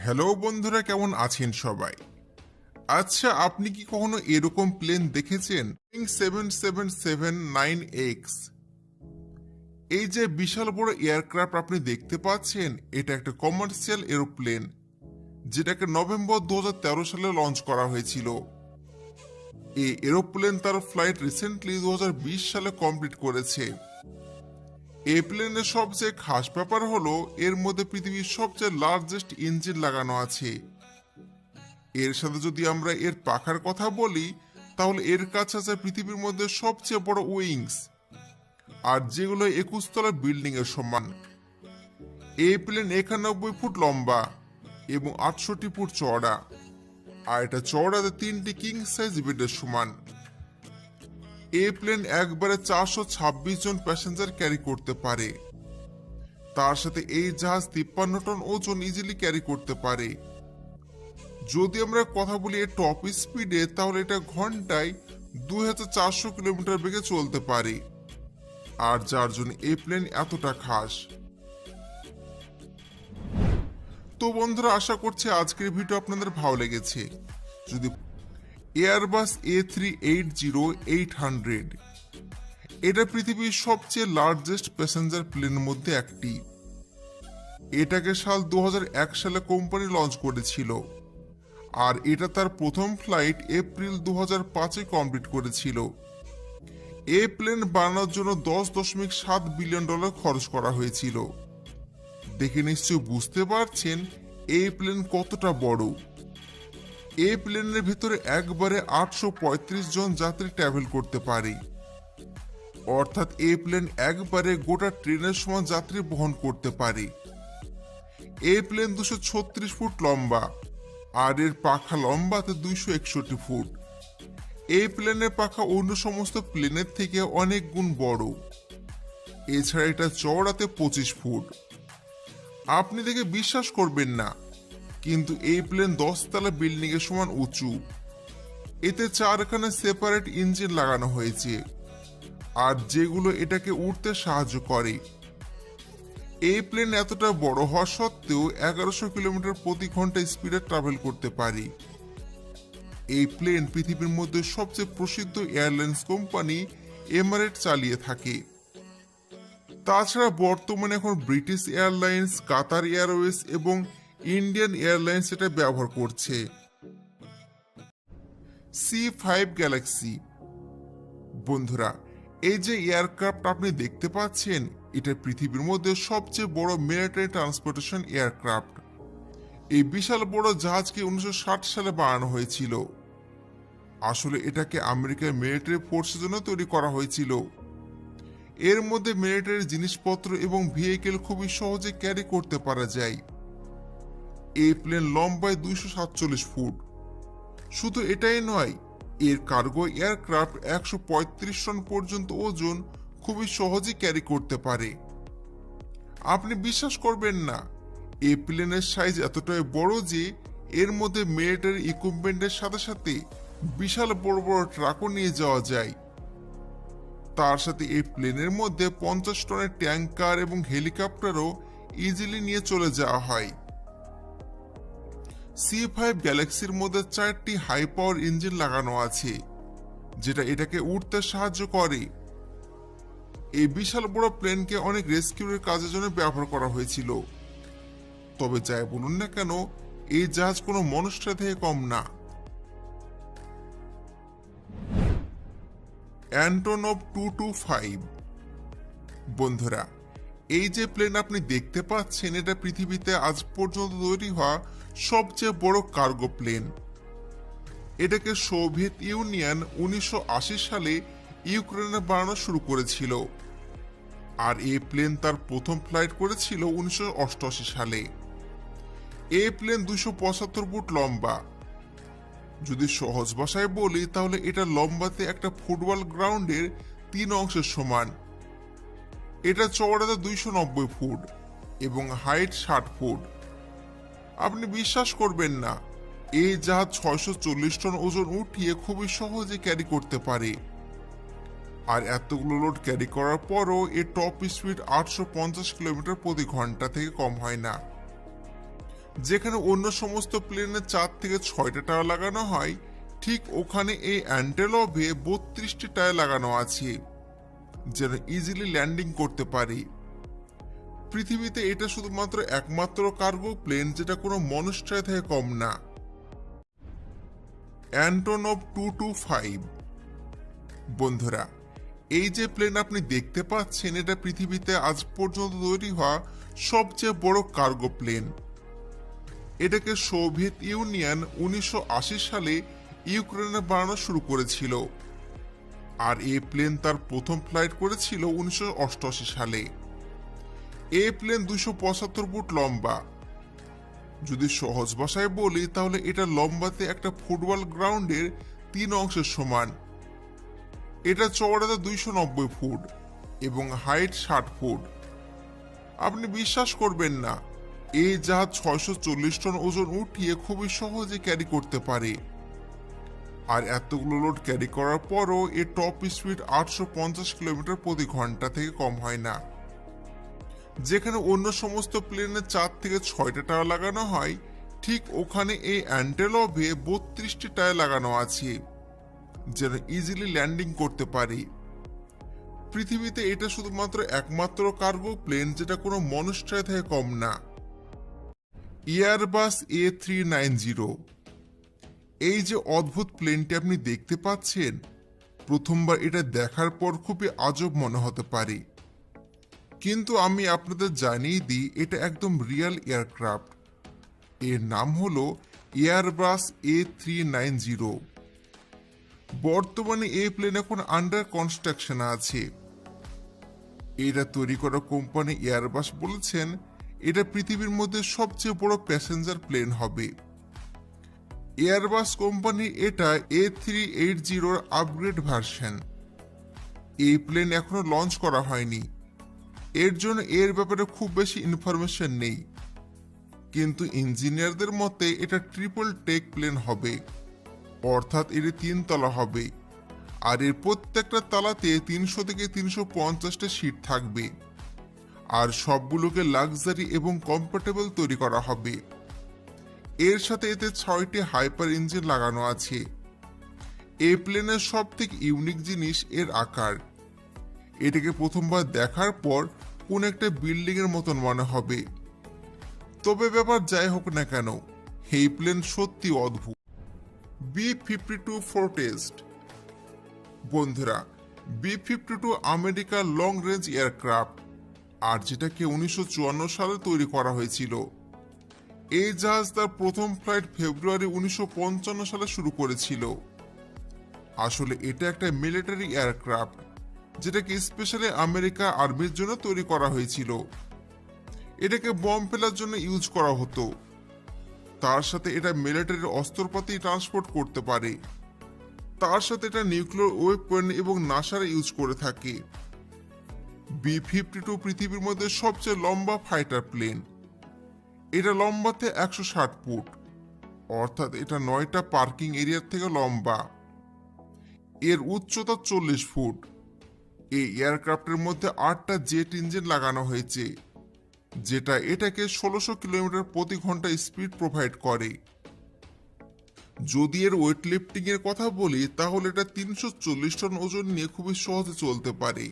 Hello বন্ধুরা, কেমন আছেন সবাই? আচ্ছা, আপনি কি কখনো এরকম প্লেন দেখেছেন? 7779X। এই যে বিশাল বড় এয়ারক্রাফট আপনি দেখতে পাচ্ছেন, এটা একটা কমার্শিয়াল এরোপ্লেন, যেটাকে নভেম্বর 2013 সালে লঞ্চ করা হয়েছিল। এই এরোপ্লেন তার ফ্লাইট রিসেন্টলি 2020 সালে কমপ্লিট করেছে। এই প্লেনের সবচেয়ে খাস ব্যাপার হলো এর মধ্যে পৃথিবীর সবচেয়ে লার্জেস্ট ইঞ্জিন লাগানো আছে। এর সাথে যদি আমরা এর পাখার কথা বলি, তাহলে এর কাছে আছে পৃথিবীর মধ্যে সবচেয়ে বড় উইংস, আর যেগুলো 21 তলা বিল্ডিং এর সমান। এই প্লেন 91 ফুট লম্বা এবং 68 ফুট চওড়া, আর এটা চওড়াতে 3টি কিং সাইজ বেডের সমান। এই প্লেন একবারে 426 জন প্যাসেঞ্জার ক্যারি করতে পারে। তার সাথে এই জাহাজ 53 টন ওজন ইজিলি ক্যারি করতে পারে। যদি আমরা কথা বলি এর টপ স্পিডে, তাহলে এটা ঘন্টায় 2400 কিলোমিটার বেগে চলতে পারে, আর যার জন্য এই প্লেন এতটা খাস। তো বন্ধুরা, আশা করছি আজকের ভিডিও আপনাদের ভালো লেগেছে। যদি এয়ারবাস A380-800, এটা পৃথিবীর সবচেয়ে লার্জেস্ট প্যাসেঞ্জার প্লেনের মধ্যে একটি। এটাকে সাল 2001 সালে কোম্পানি লঞ্চ করেছিল, আর এটা তার প্রথম ফ্লাইট এপ্রিল 2005-এ কমপ্লিট করেছিল। এই প্লেন বানানোর জন্য $10.7 বিলিয়ন খরচ করা হয়েছিল। দেখে নিশ্চয়ই বুঝতে পারছেন এই প্লেন কতটা বড়। এই প্লেনের ভিতরে একবারে 835 জন যাত্রী ট্রাভেল করতে পারে, অর্থাৎ এই প্লেন একবারে গোটা ট্রেনের সমান যাত্রী বহন করতে পারে। এই প্লেন 236 ফুট লম্বা, আর এর পাখা লম্বাতে 261 ফুট। এই প্লেনের পাখা অন্য সমস্ত প্লেনের থেকে অনেক গুণ বড়। এছাড়া এটা চওড়াতে 25 ফুট। আপনি দেখে বিশ্বাস করবেন না, কিন্তু এই প্লেন 10 তলা বিল্ডিং এর সমান উঁচু। এতে 4খানা সেপারেট ইঞ্জিন লাগানো হয়েছে, আর যেগুলো এটাকে উঠতে সাহায্য করে। এই প্লেন এতটা বড় হওয়া সত্ত্বেও 1100 কিলোমিটার প্রতি ঘন্টা স্পিডে ট্রাভেল করতে পারে। এই প্লেন পৃথিবীর মধ্যে সবচেয়ে প্রসিদ্ধ এয়ারলাইন্স কোম্পানি এমারেট চালিয়ে থাকে। তাছাড়া বর্তমানে এখন ব্রিটিশ এয়ারলাইন্স, কাতার এয়ারওয়েজ এবং ইন্ডিয়ান এয়ারলাইন্স এটা ব্যবহার করছে। C5 Galaxy. বন্ধুরা, এই যে এয়ারক্রাফট আপনি দেখতে পাচ্ছেন, এটা পৃথিবীর মধ্যে সবচেয়ে বড় মিলিটারি ট্রান্সপোর্টেশন এয়ারক্রাফট। এই বিশাল বড় জাহাজকে 1960 সালে বানানো হয়েছিল। আসলে এটাকে আমেরিকার মিলিটারি ফোর্সের জন্য তৈরি করা হয়েছিল। এর মধ্যে মিলিটারি জিনিসপত্র এবং ভেহিকেল খুবই সহজে ক্যারি করতে পারা যায়। এই প্লেন লম্বায় 247 ফুট। শুধু এটাই নয়, এর কার্গো এয়ারক্রাফট 135 টন পর্যন্ত ওজন খুবই সহজে ক্যারি করতে পারে। আপনি বিশ্বাস করবেন না, এই প্লেনের সাইজ এতটাই বড় যে এর মধ্যে মিলিটারি ইকুইপমেন্টের সাথে সাথে বিশাল বড় বড় ট্রাকও নিয়ে যাওয়া যায়। তার সাথে এই প্লেনের মধ্যে 50 টনের ট্যাঙ্কার এবং হেলিকপ্টারও ইজিলি নিয়ে চলে যাওয়া হয়। C5 গ্যালাক্সির মধ্যে 4টি হাই পাওয়ার ইঞ্জিন লাগানো আছে, যেটা এটাকে উঠতে সাহায্য করে। এই বিশাল বড় প্লেনকে অনেক রেস্কিউর কাজের জন্য ব্যবহার করা হয়েছিল। তবে যাই বলুন না কেন, এই জাহাজ কোনো মনস্টার থেকে কম না। অ্যান্টোনভ 225। বন্ধুরা, এই যে প্লেন আপনি দেখতে পাচ্ছেন, এটা পৃথিবীতে আজ পর্যন্ত তৈরি হওয়া সবচেয়ে বড় কার্গো প্লেন। এটাকে সোভিয়েত ইউনিয়ন 1980 সালে ইউক্রেনে বানানো শুরু করেছিল, আর এই প্লেন তার প্রথম ফ্লাইট করেছিল 1988 সালে। এই প্লেন 275 ফুট লম্বা। যদি সহজ ভাষায় বলি, তাহলে এটা লম্বাতে একটা ফুটবল গ্রাউন্ডের 3 অংশের সমান। এটা চওড়াতে 290 ফুট এবং হাইট 60 ফুট। আপনি বিশ্বাস করবেন না, এই জাহাজ 640 টন ওজন উঠিয়ে খুবই সহজে ক্যারি করতে পারে। আর এতগুলো লোড ক্যারি করার পরও এর টপ স্পিড 850 কিলোমিটার প্রতি ঘন্টা থেকে কম হয় না। যেখানে অন্য সমস্ত প্লেনে 4 থেকে 6টা টায়ার লাগানো হয়, ঠিক ওখানে এই অ্যান্টেলভে 32টি টায়ার লাগানো আছে, যেন ইজিলি ল্যান্ডিং করতে পারে। পৃথিবীতে এটা শুধুমাত্র একমাত্র কার্গো প্লেন যেটা কোনো মনস্টার থেকে কম না। অ্যান্টোনভ 225। বন্ধুরা, এই যে প্লেন আপনি দেখতে পাচ্ছেন, এটা পৃথিবীতে আজ পর্যন্ত তৈরি হওয়া সবচেয়ে বড় কার্গো প্লেন। এটাকে সোভিয়েত ইউনিয়ন 1980 সালে ইউক্রেনে বানানো শুরু করেছিল, আর এই প্লেন তার প্রথম ফ্লাইট করেছিল 1988 সালে। এই প্লেন 275 ফুট লম্বা। যদি সহজ ভাষায় বলি তাহলে এটা লম্বাতে একটা ফুটবল গ্রাউন্ডের 3 অংশের সমান। এটা চওড়াতে 290 ফুট এবং হাইট 60 ফুট। আপনি বিশ্বাস করবেন না, এই জাহাজ 640 টন ওজন উঠিয়ে খুবই সহজে ক্যারি করতে পারে। আর এতগুলো লোড ক্যারি করার পরও এর টপ স্পিড 850 কিলোমিটার প্রতি ঘন্টা থেকে কম হয় না। যেখানে অন্য সমস্ত প্লেনে 4 থেকে 6টা টায়ার লাগানো হয়, ঠিক ওখানে এই অ্যান্টেলভে 32টি টায়ার লাগানো আছে, যেন ইজিলি ল্যান্ডিং করতে পারে। পৃথিবীতে এটা শুধুমাত্র একমাত্র কার্গো প্লেন যেটা কোনো মনস্টার থেকে কম না। Airbus A390। এই যে অদ্ভুত প্লেনটি আপনি দেখতে পাচ্ছেন, প্রথমবার এটা দেখার পর খুবই আজব মনে হতে পারে, কিন্তু আমি আপনাদের জানিয়ে দিই এটা একদম রিয়েল এয়ারক্রাফট। এর নাম হলো এয়ারবাস A390। বর্তমানে এই প্লেন এখন আন্ডার কনস্ট্রাকশন আছে। এটা তৈরি করা কোম্পানি এয়ারবাস বলেছেন এটা পৃথিবীর মধ্যে সবচেয়ে বড় প্যাসেঞ্জার প্লেন হবে। এয়ারবাস কোম্পানি এটা A380 আপগ্রেড ভার্সন। এই প্লেন এখনো লঞ্চ করা হয়নি, এর জন্য এর ব্যাপারে খুব বেশি ইনফরমেশন নেই, কিন্তু ইঞ্জিনিয়ারদের মতে এটা ট্রিপল টেক প্লেন হবে, অর্থাৎ এর 3 তলা হবে, আর এর প্রত্যেকটা তলাতে 300 থেকে 350টা সিট থাকবে, আর সবগুলোকে লাক্সারি এবং কমফোর্টেবল তৈরি করা হবে। এর সাথে এতে 6টি হাইপার ইঞ্জিন লাগানো আছে। এই প্লেনের সব থেকে ইউনিক জিনিস এর আকার। এটাকে প্রথমবার দেখার পর কোন একটা বিল্ডিং এর মতন মনে হবে। তবে ব্যাপার যাই হোক না কেন, এই প্লেন সত্যি অদ্ভুত। B-52 ফোরটেস্ট। বন্ধুরা, B-52 আমেরিকার লং রেঞ্জ এয়ারক্রাফট, আর যেটাকে 1954 সালে তৈরি করা হয়েছিল। এই জাহাজ তার প্রথম ফ্লাইট ফেব্রুয়ারি 1955 সালে শুরু করেছিল। আসলে এটা একটা মিলিটারি এয়ারক্রাফট, যেটাকে স্পেশালি আমেরিকা আর্মির জন্য তৈরি করা হয়েছিল। এটাকে বম ফেলার জন্য ইউজ করা হতো। তার সাথে এটা মিলিটারি অস্ত্রপাতি ট্রান্সপোর্ট করতে পারে। তার সাথে এটা নিউক্লিয়ার ওয়েপন এবং নাসার ইউজ করে থাকে। B-52 পৃথিবীর মধ্যে সবচেয়ে লম্বা ফাইটার প্লেন। এটা লম্বাতে 160 ফুট, অর্থাৎ এটা 9টা পার্কিং এরিয়ার থেকে লম্বা। এর উচ্চতা 40 ফুট। এই এয়ারক্রাফটের মধ্যে 8টা জেট ইঞ্জিন লাগানো হয়েছে, যেটা এটাকে 1600 কিলোমিটার প্রতি ঘন্টা স্পিড প্রোভাইড করে। যদি এর ওয়েট লিফটিং এর কথা বলি তাহলে এটা 340 টন ওজন নিয়ে খুবই সহজে চলতে পারে।